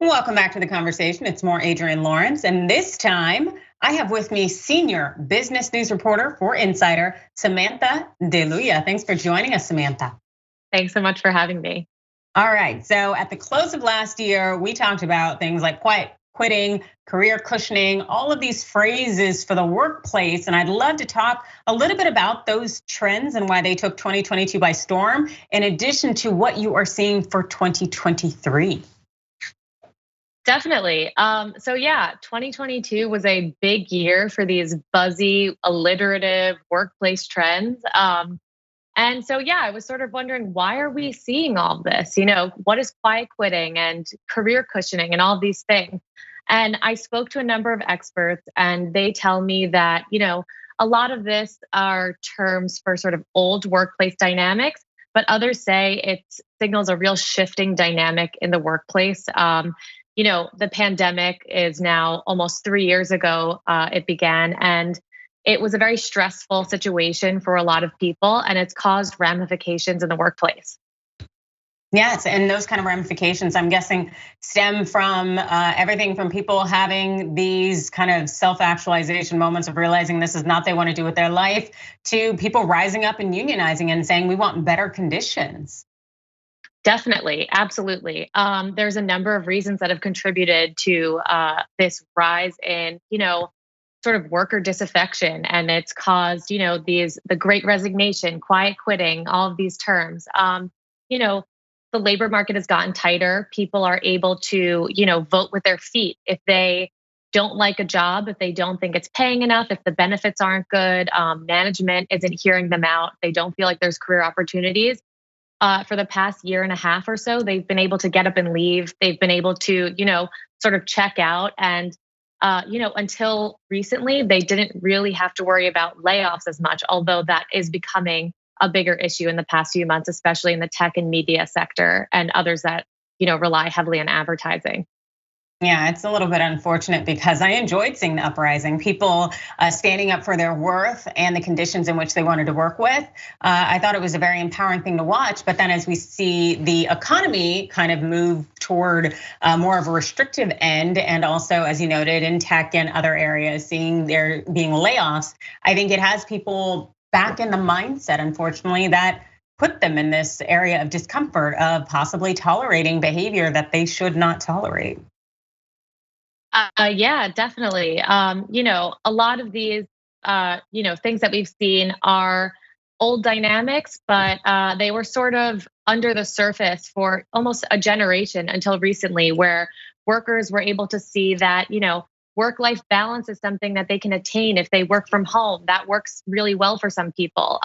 Welcome back to the conversation. It's more Adrienne Lawrence, and this time I have with me senior business news reporter for Insider, Samantha Delouya. Thanks for joining us, Samantha. Thanks so much for having me. All right, so at the close of last year, we talked about things like quiet quitting, career cushioning, all of these phrases for the workplace. And I'd love to talk a little bit about those trends and why they took 2022 by storm, in addition to what you are seeing for 2023. Definitely. So yeah, 2022 was a big year for these buzzy, alliterative workplace trends. And so yeah, I was sort of wondering, why are we seeing all this? What is quiet quitting and career cushioning and all these things? And I spoke to a number of experts, and they tell me that, a lot of this are terms for sort of old workplace dynamics, but others say it signals a real shifting dynamic in the workplace. The pandemic is now almost 3 years ago, it began, and it was a very stressful situation for a lot of people, and it's caused ramifications in the workplace. Yes, and those kind of ramifications, I'm guessing, stem from everything from people having these kind of self-actualization moments of realizing this is not what they want to do with their life, to people rising up and unionizing and saying we want better conditions. Definitely, absolutely. There's a number of reasons that have contributed to this rise in, sort of worker disaffection, and it's caused, the Great Resignation, quiet quitting, all of these terms. The labor market has gotten tighter. People are able to, vote with their feet if they don't like a job, if they don't think it's paying enough, if the benefits aren't good, management isn't hearing them out, they don't feel like there's career opportunities. For the past year and a half or so, they've been able to get up and leave. They've been able to, sort of check out. And, until recently, they didn't really have to worry about layoffs as much, although that is becoming a bigger issue in the past few months, especially in the tech and media sector and others that, rely heavily on advertising. Yeah, it's a little bit unfortunate because I enjoyed seeing the uprising, people standing up for their worth and the conditions in which they wanted to work with. I thought it was a very empowering thing to watch. But then as we see the economy kind of move toward more of a restrictive end, and also, as you noted, in tech and other areas, seeing there being layoffs, I think it has people back in the mindset, unfortunately, that put them in this area of discomfort of possibly tolerating behavior that they should not tolerate. Yeah, definitely. A lot of these, things that we've seen are old dynamics, but they were sort of under the surface for almost a generation until recently, where workers were able to see that, work-life balance is something that they can attain if they work from home. That works really well for some people.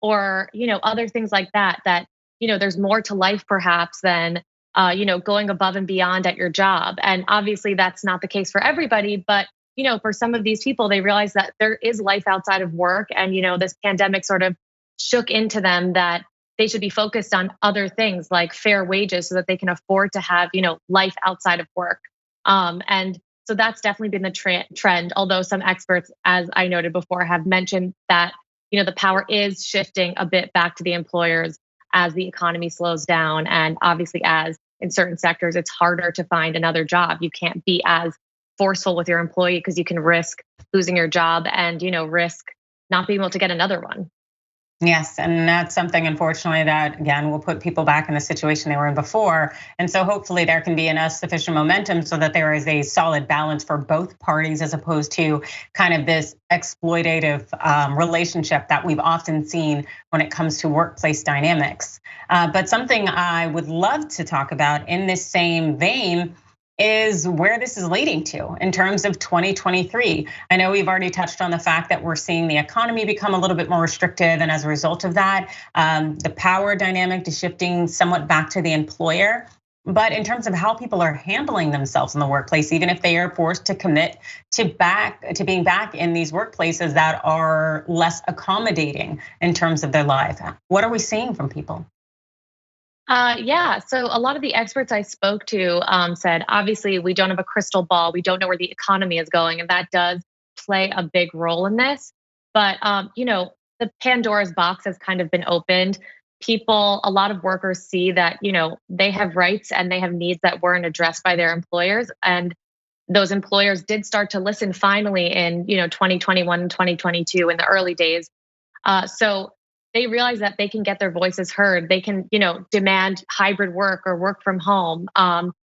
Or, other things like that, there's more to life perhaps than going above and beyond at your job. And obviously that's not the case for everybody, but for some of these people, they realize that there is life outside of work. And this pandemic sort of shook into them that they should be focused on other things like fair wages so that they can afford to have, life outside of work. And so that's definitely been the trend. Although some experts, as I noted before, have mentioned that, the power is shifting a bit back to the employers as the economy slows down. And obviously, as in certain sectors, it's harder to find another job. You can't be as forceful with your employee because you can risk losing your job and, risk not being able to get another one. Yes, and that's something, unfortunately, that again will put people back in the situation they were in before. And so hopefully there can be enough sufficient momentum so that there is a solid balance for both parties, as opposed to kind of this exploitative relationship that we've often seen when it comes to workplace dynamics. But something I would love to talk about in this same vein is where this is leading to in terms of 2023. I know we've already touched on the fact that we're seeing the economy become a little bit more restrictive, and as a result of that, the power dynamic is shifting somewhat back to the employer. But in terms of how people are handling themselves in the workplace, even if they are forced to commit to being back in these workplaces that are less accommodating in terms of their life, what are we seeing from people? Yeah, so a lot of the experts I spoke to said, obviously, we don't have a crystal ball. We don't know where the economy is going, and that does play a big role in this. But the Pandora's box has kind of been opened. a lot of workers see that, they have rights and they have needs that weren't addressed by their employers. And those employers did start to listen finally in, 2021 and 2022 in the early days. So they realize that they can get their voices heard. They can, demand hybrid work or work from home,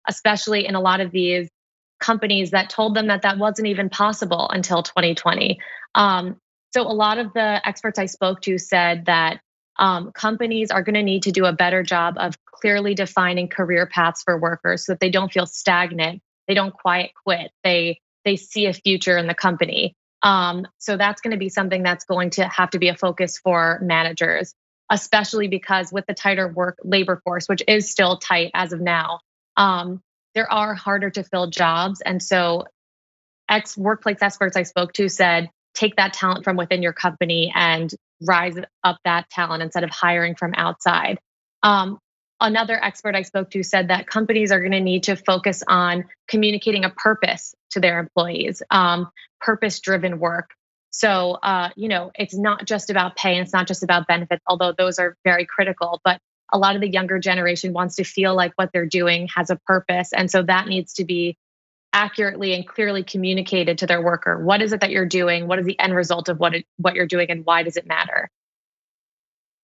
especially in a lot of these companies that told them that that wasn't even possible until 2020. So a lot of the experts I spoke to said that companies are going to need to do a better job of clearly defining career paths for workers so that they don't feel stagnant. They don't quiet quit. They see a future in the company. So that's going to be something that's going to have to be a focus for managers, especially because with the tighter labor force, which is still tight as of now, there are harder to fill jobs. And so workplace experts I spoke to said, take that talent from within your company and rise up that talent instead of hiring from outside. Another expert I spoke to said that companies are going to need to focus on communicating a purpose to their employees, purpose-driven work. So, it's not just about pay and it's not just about benefits, although those are very critical, but a lot of the younger generation wants to feel like what they're doing has a purpose. And so that needs to be accurately and clearly communicated to their worker. What is it that you're doing? What is the end result of what you're doing and why does it matter?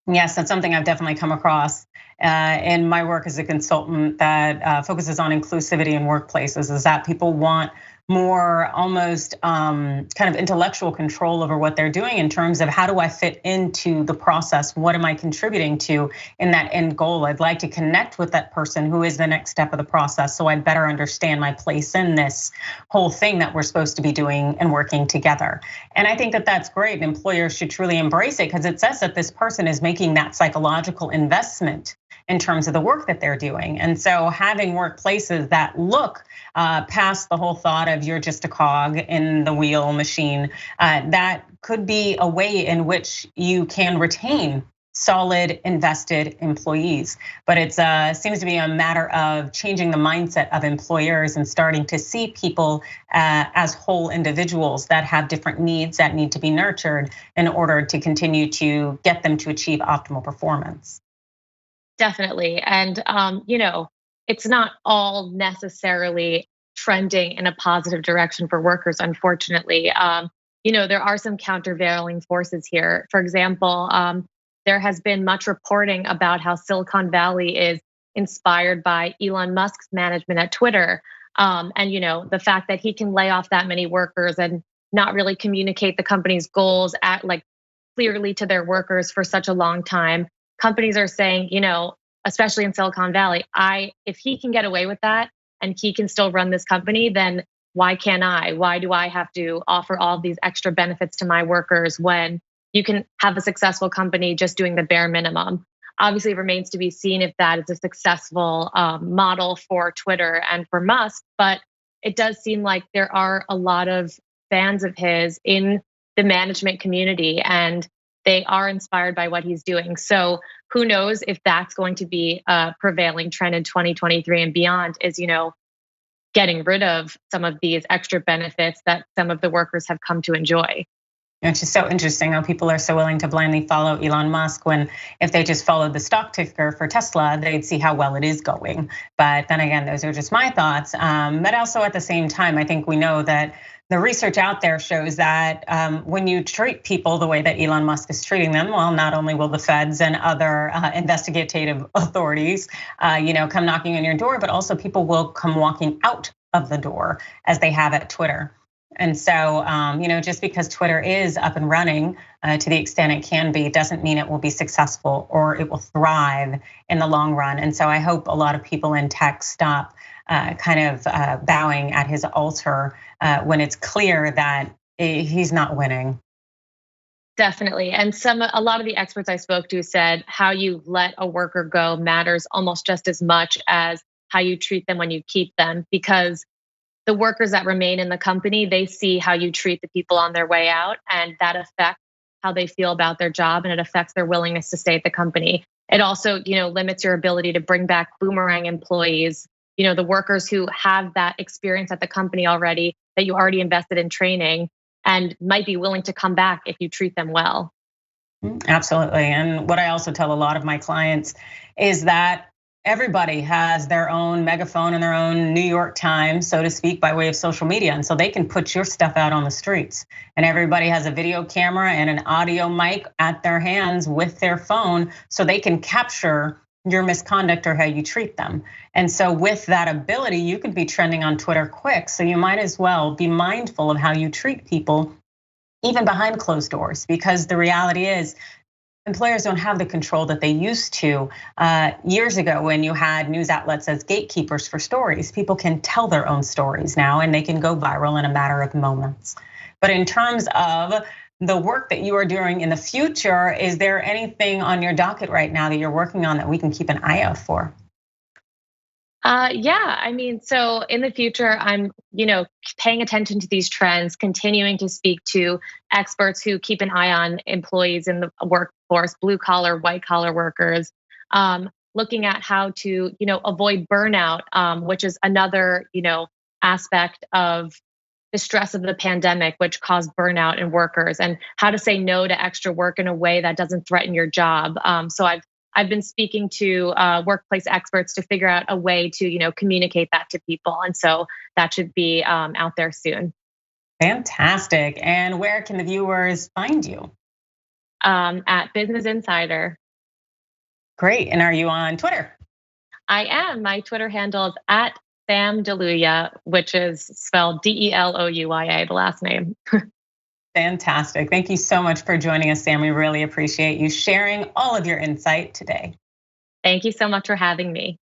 Yes, that's something I've definitely come across in my work as a consultant that focuses on inclusivity in workplaces, is that people want more almost kind of intellectual control over what they're doing in terms of how do I fit into the process? What am I contributing to in that end goal? I'd like to connect with that person who is the next step of the process so I'd better understand my place in this whole thing that we're supposed to be doing and working together. And I think that that's great. Employers should truly embrace it because it says that this person is making that psychological investment in terms of the work that they're doing. And so having workplaces that look past the whole thought of you're just a cog in the wheel machine, that could be a way in which you can retain solid invested employees. But it seems to be a matter of changing the mindset of employers and starting to see people as whole individuals that have different needs that need to be nurtured in order to continue to get them to achieve optimal performance. Definitely. And, it's not all necessarily trending in a positive direction for workers, unfortunately. There are some countervailing forces here. For example, there has been much reporting about how Silicon Valley is inspired by Elon Musk's management at Twitter. And, the fact that he can lay off that many workers and not really communicate the company's goals clearly to their workers for such a long time. Companies are saying, especially in Silicon Valley, if he can get away with that and he can still run this company, then why can't I? Why do I have to offer all these extra benefits to my workers when you can have a successful company just doing the bare minimum? Obviously, it remains to be seen if that is a successful model for Twitter and for Musk, but it does seem like there are a lot of fans of his in the management community and they are inspired by what he's doing. So who knows if that's going to be a prevailing trend in 2023 and beyond is, getting rid of some of these extra benefits that some of the workers have come to enjoy. It's just so interesting how people are so willing to blindly follow Elon Musk when if they just followed the stock ticker for Tesla, they'd see how well it is going. But then again, those are just my thoughts. But also at the same time, I think we know that the research out there shows that when you treat people the way that Elon Musk is treating them, well, not only will the feds and other investigative authorities, come knocking on your door, but also people will come walking out of the door as they have at Twitter. And so, just because Twitter is up and running to the extent it can be, doesn't mean it will be successful or it will thrive in the long run. And so I hope a lot of people in tech stop bowing at his altar when it's clear that he's not winning. Definitely. And a lot of the experts I spoke to said how you let a worker go matters almost just as much as how you treat them when you keep them, because the workers that remain in the company, they see how you treat the people on their way out, and that affects how they feel about their job and it affects their willingness to stay at the company. It also, limits your ability to bring back boomerang employees, the workers who have that experience at the company already that you already invested in training and might be willing to come back if you treat them well. Absolutely. And what I also tell a lot of my clients is that everybody has their own megaphone and their own New York Times, so to speak, by way of social media. And so they can put your stuff out on the streets. And everybody has a video camera and an audio mic at their hands with their phone, so they can capture your misconduct or how you treat them. And so with that ability, you could be trending on Twitter quick. So you might as well be mindful of how you treat people, even behind closed doors, because the reality is employers don't have the control that they used to years ago when you had news outlets as gatekeepers for stories. People can tell their own stories now and they can go viral in a matter of moments. But in terms of the work that you are doing in the future, is there anything on your docket right now that you're working on that we can keep an eye out for? Yeah, I mean, so in the future, I'm, paying attention to these trends, continuing to speak to experts who keep an eye on employees in the workforce, blue collar, white collar workers, looking at how to, avoid burnout, which is another, aspect of the stress of the pandemic, which caused burnout in workers, and how to say no to extra work in a way that doesn't threaten your job. So I've been speaking to workplace experts to figure out a way to communicate that to people, and so that should be out there soon. Fantastic. And where can the viewers find you? At Business Insider. Great. And are you on Twitter? I am. My Twitter handle is at Sam Delouya, which is spelled Delouya, the last name. Fantastic. Thank you so much for joining us, Sam. We really appreciate you sharing all of your insight today. Thank you so much for having me.